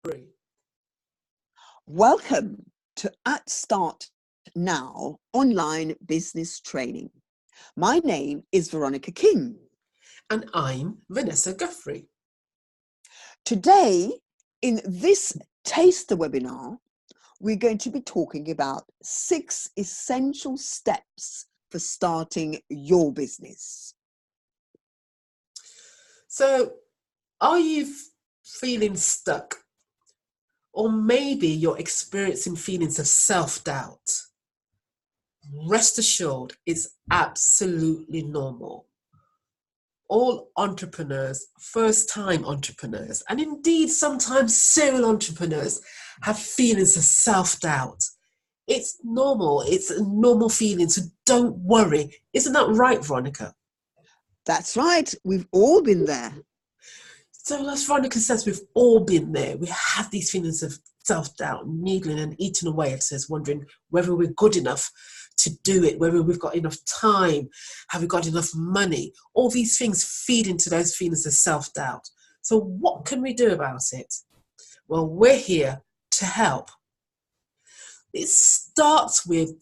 Great. Welcome to At Start Now online business training. My name is Veronica King. And I'm Vanessa Guthrie. Today, in this taster webinar, we're going to be talking about 6 essential steps for starting your business. So, are you feeling stuck? Or maybe you're experiencing feelings of self-doubt. Rest assured, it's absolutely normal. All entrepreneurs, first-time entrepreneurs, and indeed sometimes serial entrepreneurs have feelings of self-doubt. It's normal. It's a normal feeling, so don't worry. Isn't that right, Veronica? That's right, we've all been there. So as Veronica says, we've all been there. We have these feelings of self-doubt, needling and eating away at us, wondering whether we're good enough to do it, whether we've got enough time, have we got enough money? All these things feed into those feelings of self-doubt. So what can we do about it? Well, we're here to help. It starts with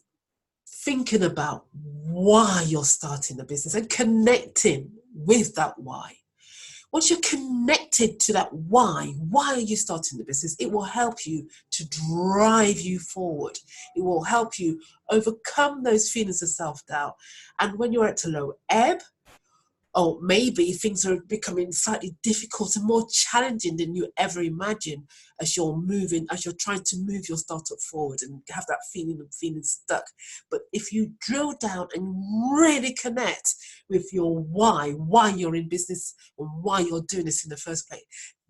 thinking about why you're starting a business and connecting with that why. Once you're connected to that why are you starting the business? It will help you to drive you forward. It will help you overcome those feelings of self-doubt. And when you're at a low ebb, or maybe things are becoming slightly difficult and more challenging than you ever imagined as you're trying to move your startup forward and have that feeling of feeling stuck. But if you drill down and really connect with your why you're in business and why you're doing this in the first place,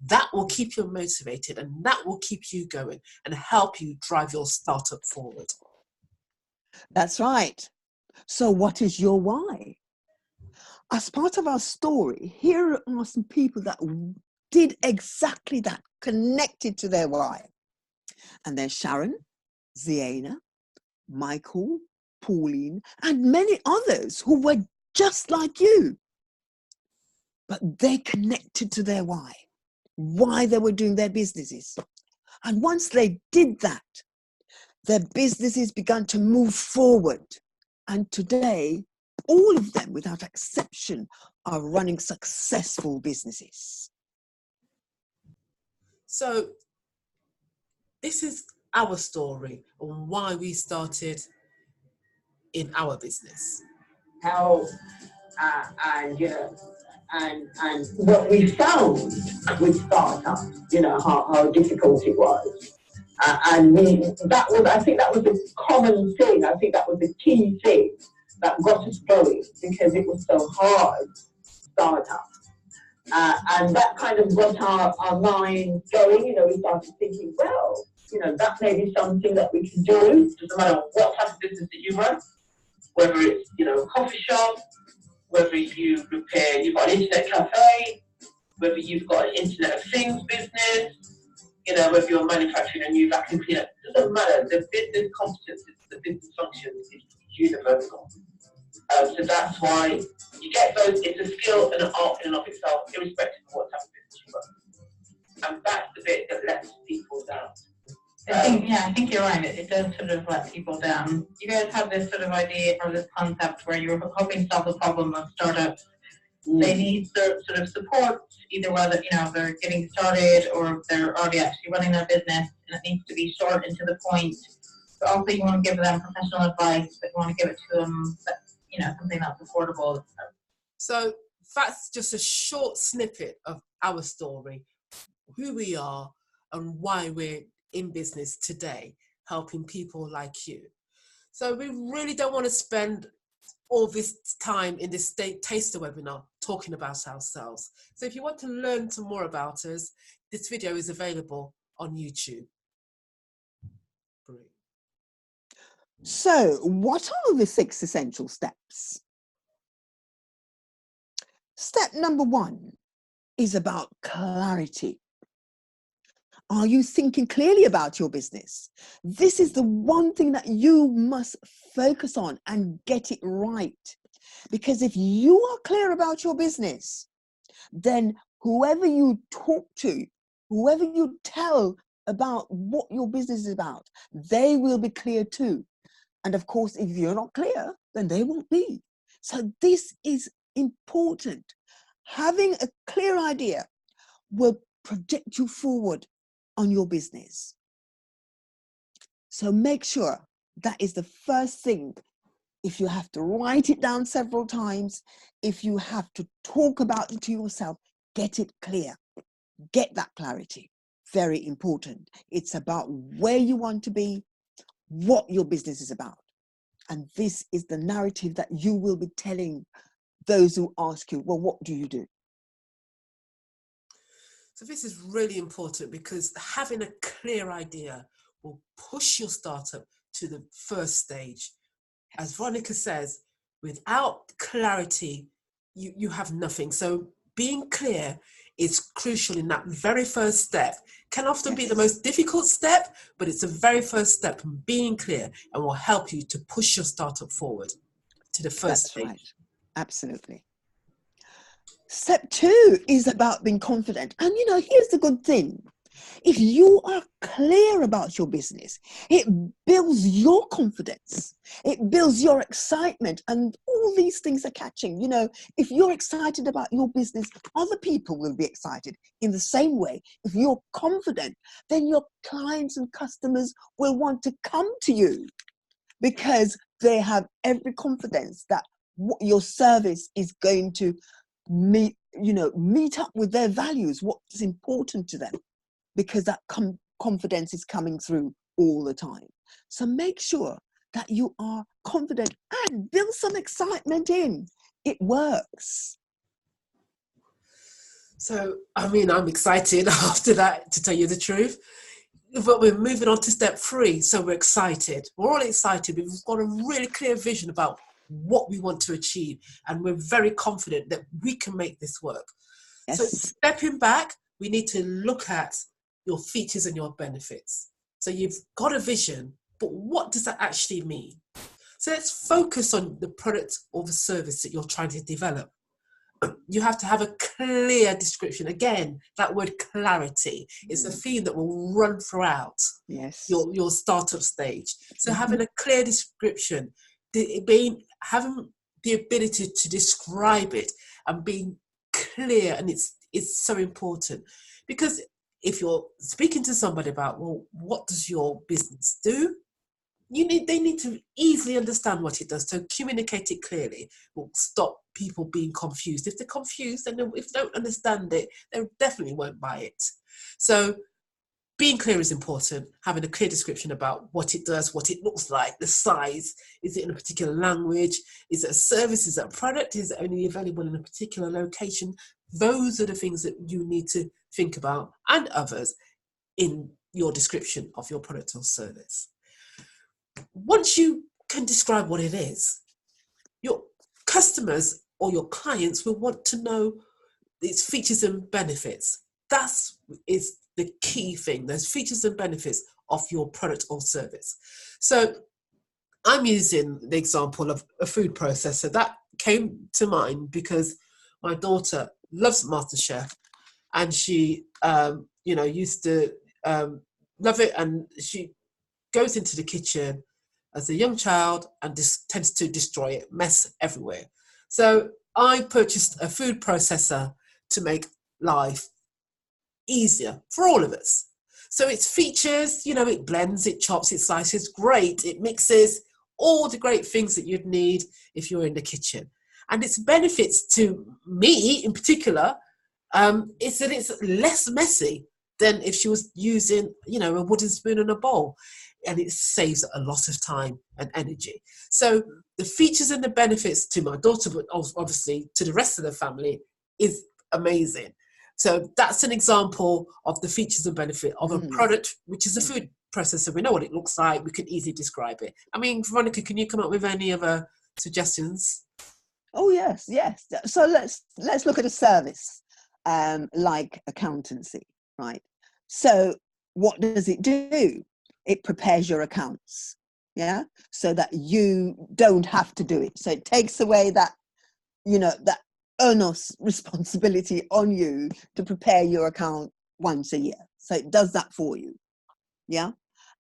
that will keep you motivated and that will keep you going and help you drive your startup forward. That's right. So what is your why? As part of our story, here are some people that did exactly that, connected to their why. And there's Sharon, Ziana, Michael, Pauline, and many others who were just like you. But they connected to their why they were doing their businesses. And once they did that, their businesses began to move forward. And today, all of them, without exception, are running successful businesses. So this is our story on why we started in our business. How and what we found with startups, how difficult it was. I think that was a common thing. I think that was a key thing that got us going because it was so hard startup. And that kind of got our mind going. We started thinking, well, that may be something that we can do. Doesn't matter what type of business that you run, whether it's, a coffee shop, whether you've got an internet cafe, whether you've got an Internet of Things business, whether you're manufacturing a new vacuum cleaner, it doesn't matter. The business competences, the business functions is universal. So that's why you get those. It's a skill and an art in and of itself, irrespective of what type of business you run. And that's the bit that lets people down. I think you're right. It does sort of let people down. You guys have this sort of idea or this concept where you're hoping to solve the problem of startups. They need sort of support, either whether they're getting started or they're already actually running their business, and it needs to be short and to the point. But also, you want to give them professional advice, but you want to give it to them, something that's affordable. So that's just a short snippet of our story, who we are, and why we're in business today, helping people like you. So we really don't want to spend all this time in this taster webinar talking about ourselves. So if you want to learn some more about us, this video is available on YouTube. Great. So what are the 6 essential steps? Step number 1 is about clarity. Are you thinking clearly about your business? This is the one thing that you must focus on and get it right. Because if you are clear about your business, then whoever you talk to whoever you tell about what your business is about, they will be clear too. And of course, if you're not clear, then they won't be. So this is important. Having a clear idea will project you forward on your business. So make sure that is the first thing. If you have to write it down several times, if you have to talk about it to yourself, get it clear. Get that clarity. Very important. It's about where you want to be, what your business is about. And this is the narrative that you will be telling those who ask you, well, what do you do? So this is really important, because having a clear idea will push your startup to the first stage. As Veronica says, without clarity, you have nothing. So being clear is crucial in that very first step. Can often be the most difficult step, but it's the very first step in being clear, and will help you to push your startup forward to the first stage. Right. Absolutely. Step 2 is about being confident. And here's the good thing. If you are clear about your business, it builds your confidence. It builds your excitement, and all these things are catching. If you're excited about your business, other people will be excited in the same way. If you're confident, then your clients and customers will want to come to you, because they have every confidence that your service is going to meet up with their values, what's important to them, because that confidence is coming through all the time. So make sure that you are confident and build some excitement in. It works. So, I'm excited after that, to tell you the truth. But we're moving on to step 3. So we're excited. We're all excited. We've got a really clear vision about what we want to achieve, and we're very confident that we can make this work. Yes. So stepping back, we need to look at your features and your benefits. So you've got a vision, but what does that actually mean? So let's focus on the product or the service that you're trying to develop. You have to have a clear description. Again, that word clarity is a theme that will run throughout your startup stage. So having a clear description, having the ability to describe it and being clear, and it's so important, because if you're speaking to somebody about, well, what does your business do? They need to easily understand what it does. So communicate it clearly will stop people being confused. If they're confused, and if they don't understand it, they definitely won't buy it. So being clear is important. Having a clear description about what it does, what it looks like, the size. Is it in a particular language? Is it a service? Is it a product? Is it only available in a particular location? Those are the things that you need to think about, and others, in your description of your product or service. Once you can describe what it is, your customers or your clients will want to know its features and benefits. That is the key thing, those features and benefits of your product or service. So I'm using the example of a food processor. That came to mind because my daughter loves MasterChef, and she used to love it, and she goes into the kitchen as a young child and tends to destroy it, mess everywhere. So I purchased a food processor to make life easier for all of us. So its features, it blends, it chops, it slices, great, it mixes, all the great things that you'd need if you're in the kitchen. And its benefits to me in particular is that it's less messy than if she was using, a wooden spoon and a bowl. And it saves a lot of time and energy. So the features and the benefits to my daughter, but obviously to the rest of the family, is amazing. So that's an example of the features and benefit of a product, which is a food processor. We know what it looks like. We can easily describe it. Veronica, can you come up with any other suggestions? Oh, yes. So let's look at a service like accountancy, right? So what does it do? It prepares your accounts, so that you don't have to do it. So it takes away that, that onus responsibility on you to prepare your account once a year. So it does that for you. Yeah.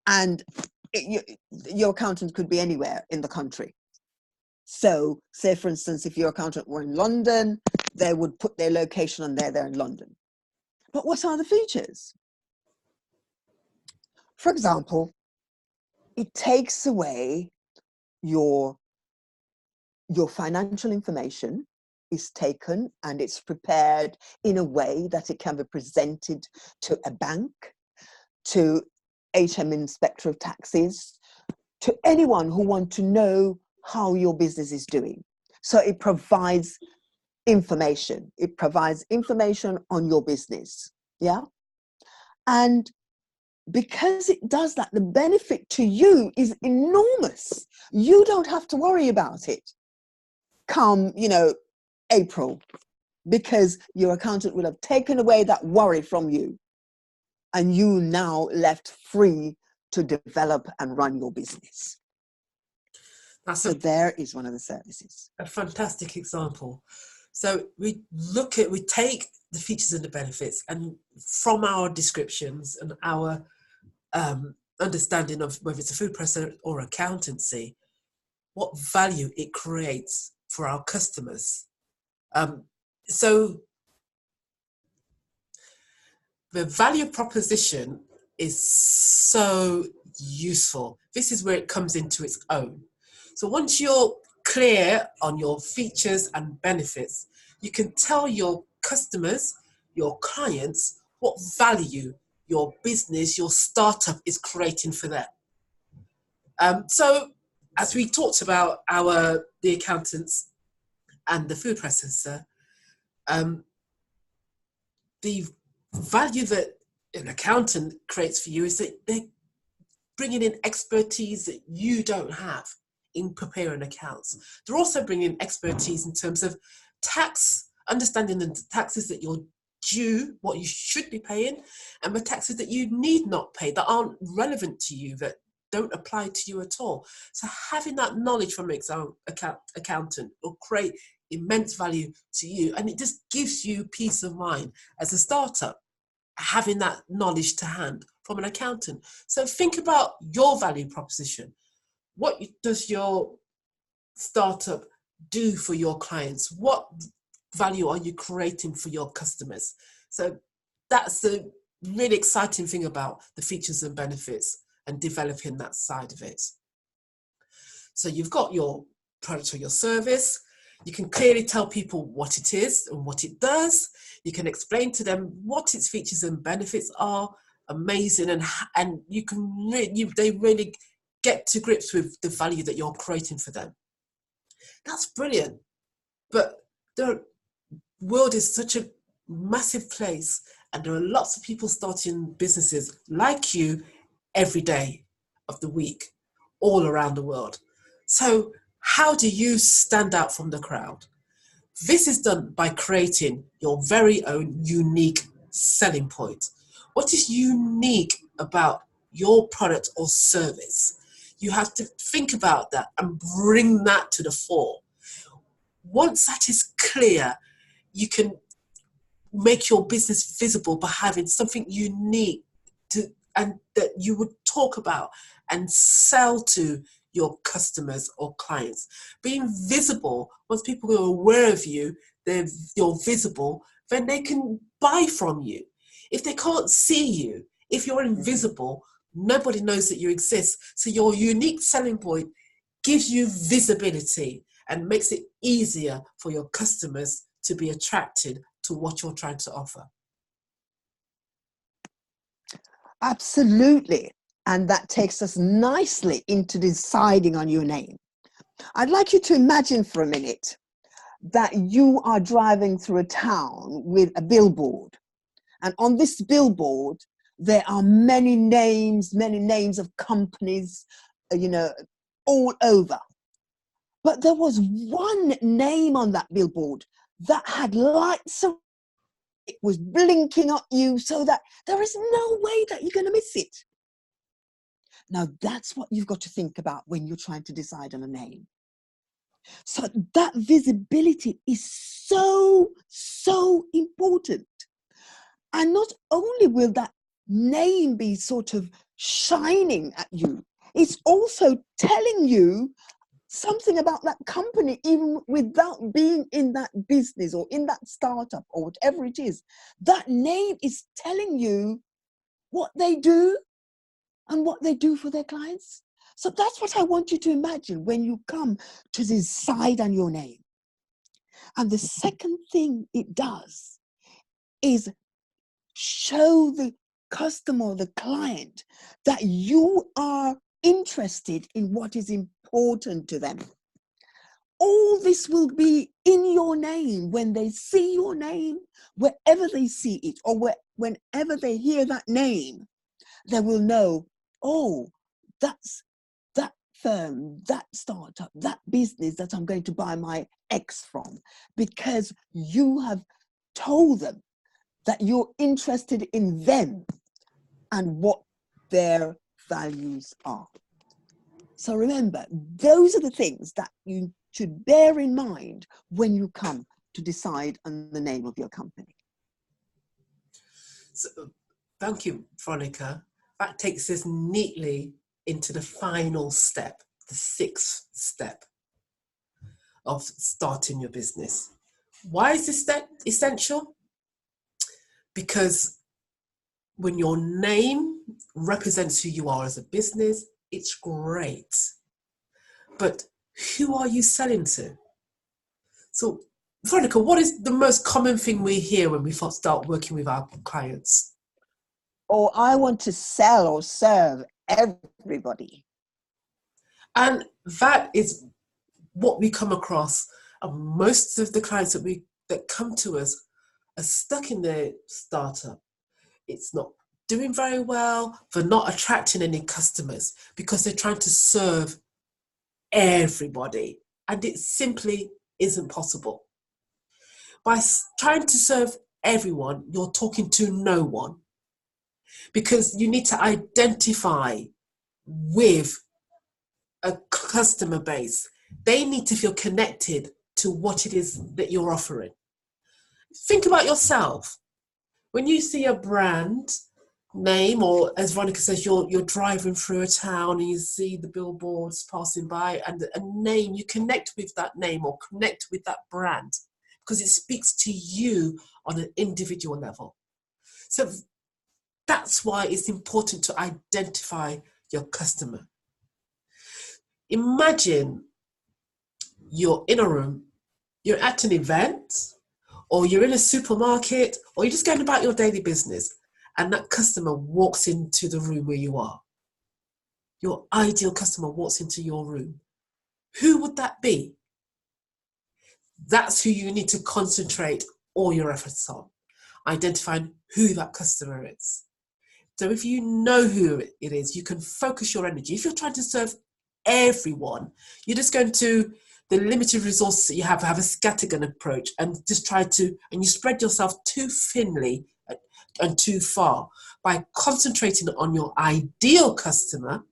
And your accountant could be anywhere in the country. So say, for instance, if your accountant were in London, they would put their location on there, they're in London. But what are the features? For example, it takes away your financial information is taken and it's prepared in a way that it can be presented to a bank, to HM Inspector of Taxes, to anyone who wants to know how your business is doing. So it provides information. It provides information on your business. Yeah. And because it does that, the benefit to you is enormous. You don't have to worry about it come, April, because your accountant will have taken away that worry from you. And you now left free to develop and run your business. So there is one of the services. A fantastic example. So we take the features and the benefits, and from our descriptions and our understanding of whether it's a food processor or accountancy, what value it creates for our customers. So the value proposition is so useful. This is where it comes into its own. So once you're clear on your features and benefits, you can tell your customers, your clients, what value your business, your startup is creating for them. So as we talked about the accountants and the food processor, the value that an accountant creates for you is that they're bringing in expertise that you don't have in preparing accounts. They're also bringing expertise in terms of tax, understanding the taxes that you're due, what you should be paying, and the taxes that you need not pay, that aren't relevant to you, that don't apply to you at all. So having that knowledge from an accountant will create immense value to you, and it just gives you peace of mind as a startup, having that knowledge to hand from an accountant. So think about your value proposition. What does your startup do for your clients? What value are you creating for your customers? So that's the really exciting thing about the features and benefits and developing that side of it. So you've got your product or your service. You can clearly tell people what it is and what it does. You can explain to them what its features and benefits are. Amazing, and you can they really get to grips with the value that you're creating for them. That's brilliant. But the world is such a massive place, and there are lots of people starting businesses like you every day of the week, all around the world. So how do you stand out from the crowd? This is done by creating your very own unique selling point. What is unique about your product or service? You have to think about that and bring that to the fore. Once that is clear, you can make your business visible by having something unique and that you would talk about and sell to your customers or clients. Being visible, once people are aware of you, you're visible, then they can buy from you. If they can't see you, if you're invisible, nobody knows that you exist. So your unique selling point gives you visibility and makes it easier for your customers to be attracted to what you're trying to offer. Absolutely. And that takes us nicely into deciding on your name. I'd like you to imagine for a minute that you are driving through a town with a billboard. And on this billboard, there are many names of companies, all over. But there was one name on that billboard that had lights around. It was blinking at you so that there is no way that you're going to miss it. Now, that's what you've got to think about when you're trying to decide on a name. So that visibility is so important. And not only will that name be sort of shining at you, it's also telling you something about that company, even without being in that business or in that startup or whatever it is. That name is telling you what they do and what they do for their clients. So that's what I want you to imagine when you come to decide on your name. And the second thing it does is show the customer, the client, that you are interested in what is important to them. All this will be in your name when they see your name, wherever they see it, or whenever they hear that name, they will know, oh, that's that firm, that startup, that business that I'm going to buy my X from, because you have told them that you're interested in them and what their values are. So remember, those are the things that you should bear in mind when you come to decide on the name of your company. So, thank you, Veronica. That takes us neatly into the final step, the sixth step of starting your business. Why is this step essential? Because when your name represents who you are as a business, it's great. But who are you selling to? So, Veronica, what is the most common thing we hear when we first start working with our clients? Or I want to sell or serve everybody. And that is what we come across. And most of the clients that come to us are stuck in their startup. It's not doing very well. They're not attracting any customers because they're trying to serve everybody. And it simply isn't possible. By trying to serve everyone, you're talking to no one, because you need to identify with a customer base. They need to feel connected to what it is that you're offering. Think about yourself. When you see a brand name, or as Veronica says, you're driving through a town and you see the billboards passing by and a name, you connect with that name or connect with that brand because it speaks to you on an individual level. So that's why it's important to identify your customer. Imagine you're in a room, you're at an event, or you're in a supermarket, or you're just going about your daily business, and that customer walks into the room where you are. Your ideal customer walks into your room. Who would that be? That's who you need to concentrate all your efforts on, identifying who that customer is. So if you know who it is, you can focus your energy. If you're trying to serve everyone, you're just going to, the limited resources that you have a scattergun approach and just try to, and you spread yourself too thinly and too far. By concentrating on your ideal customer,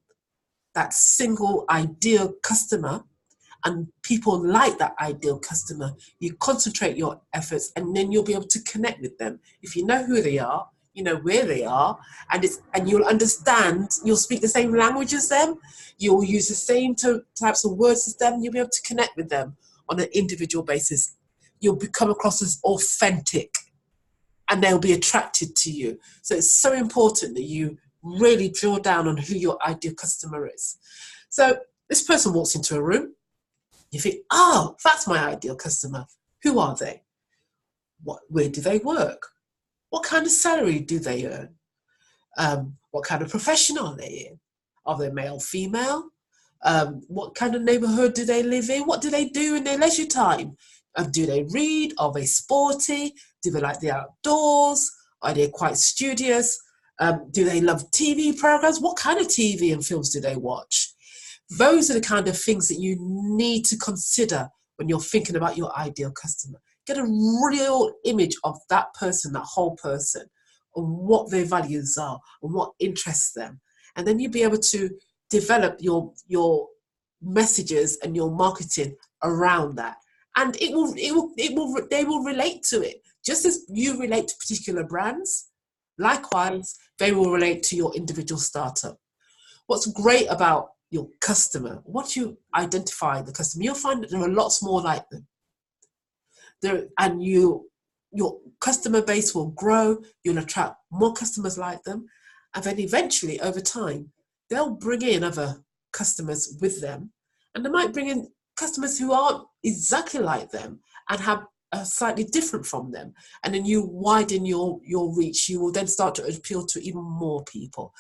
that single ideal customer, and people like that ideal customer, you concentrate your efforts and then you'll be able to connect with them. If you know who they are, you know where they are, and you'll understand, you'll speak the same language as them, you'll use the same types of words as them, you'll be able to connect with them on an individual basis. You'll come across as authentic and they'll be attracted to you. So it's so important that you really drill down on who your ideal customer is. So this person walks into a room, you think, oh, that's my ideal customer. Who are they? Where do they work? What kind of salary do they earn? What kind of profession are they in? Are they male, female? What kind of neighborhood do they live in? What do they do in their leisure time? Do they read? Are they sporty? Do they like the outdoors? Are they quite studious? Do they love TV programs? What kind of TV and films do they watch? Those are the kind of things that you need to consider when you're thinking about your ideal customer. Get a real image of that person, that whole person, and what their values are and what interests them. And then you'll be able to develop your messages and your marketing around that. And they will relate to it. just as you relate to particular brands, likewise, they will relate to your individual startup. What's great about your customer, once you identify the customer, you'll find that there are lots more like them. And your customer base will grow, you'll attract more customers like them, and then eventually, over time, they'll bring in other customers with them, and they might bring in customers who aren't exactly like them and have slightly different from them, and then you widen your reach. You will then start to appeal to even more people.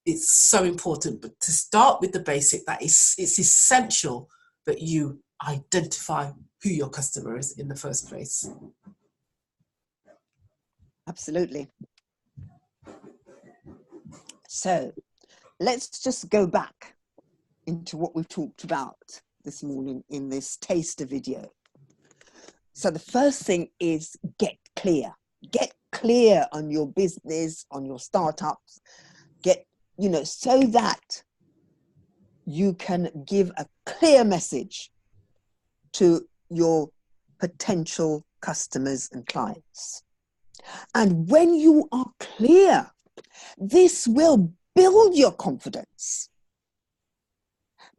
It's so important, but to start with the basic, it's essential that you identify who your customer is in the first place. Absolutely. So let's just go back into what we've talked about this morning in this taster video. So the first thing is get clear. Get clear on your business, on your startups. So that you can give a clear message to your potential customers and clients. And when you are clear, this will build your confidence,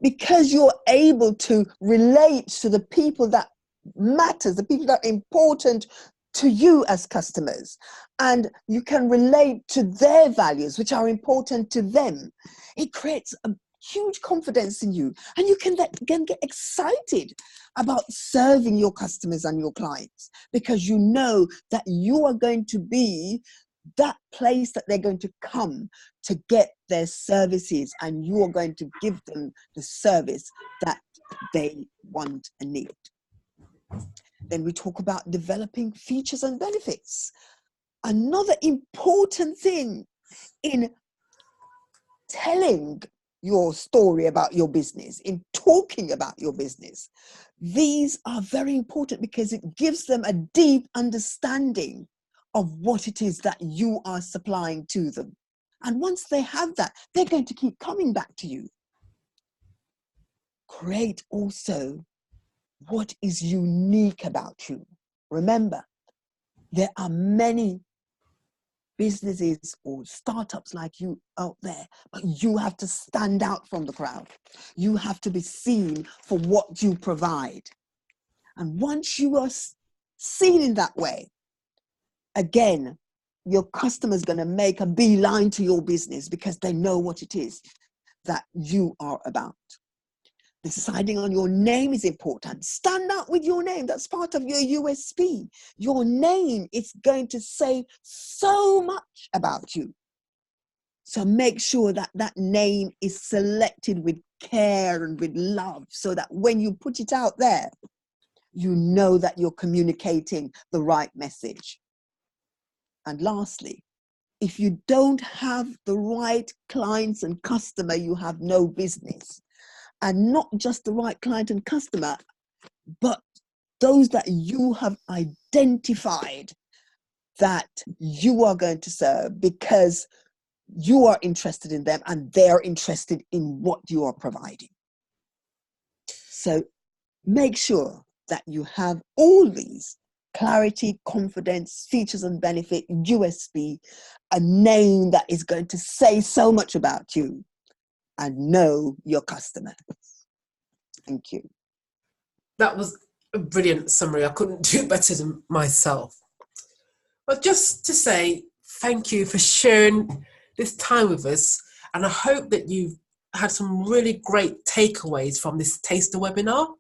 because you're able to relate to the people that matters, the people that are important to you as customers, and you can relate to their values, which are important to them. It creates a huge confidence in you, and you can get excited about serving your customers and your clients, because you know that you are going to be that place that they're going to come to get their services, and you are going to give them the service that they want and need. Then we talk about developing features and benefits. Another important thing in telling your story about your business, in talking about your business, these are very important because it gives them a deep understanding of what it is that you are supplying to them. And once they have that, they're going to keep coming back to you. Create also what is unique about you. Remember, there are many businesses or startups like you out there, but you have to stand out from the crowd. You have to be seen for what you provide. And once you are seen in that way, again, your customer's going to make a beeline to your business because they know what it is that you are about. Deciding on your name is important. Stand out with your name. That's part of your USP. Your name is going to say so much about you. So make sure that that name is selected with care and with love, so that when you put it out there, you know that you're communicating the right message. And lastly, if you don't have the right clients and customer, you have no business. And not just the right client and customer, but those that you have identified that you are going to serve, because you are interested in them and they're interested in what you are providing. So make sure that you have all these: clarity, confidence, features and benefit, USP, a name that is going to say so much about you, and know your customer. Thank you. That was a brilliant summary. I couldn't do it better than myself. But just to say thank you for sharing this time with us, and I hope that you've had some really great takeaways from this taster webinar.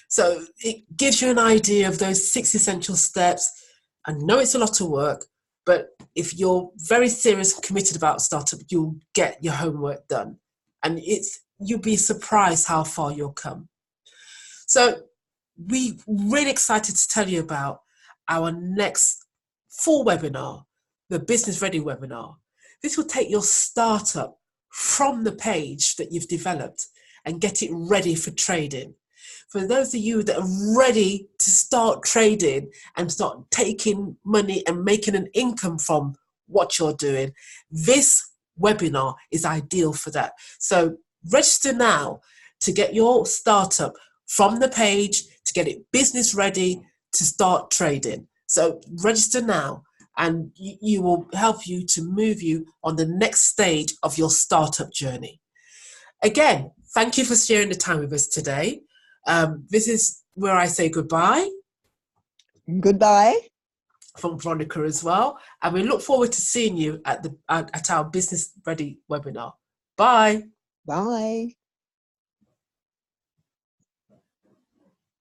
So it gives you an idea of those 6 essential steps. I know it's a lot of work, but if you're very serious and committed about startup, you'll get your homework done, and you'll be surprised how far you'll come. So we're really excited to tell you about our next full webinar, the Business Ready webinar. This will take your startup from the page that you've developed and get it ready for trading. For those of you that are ready to start trading and start taking money and making an income from what you're doing, this webinar is ideal for that. So register now to get your startup from the page, to get it business ready, to start trading. So register now, and you will help you to move you on the next stage of your startup journey. Again, thank you for sharing the time with us today. This is where I say goodbye. Goodbye. From Veronica as well. And we look forward to seeing you at our Business Ready webinar. Bye. Bye.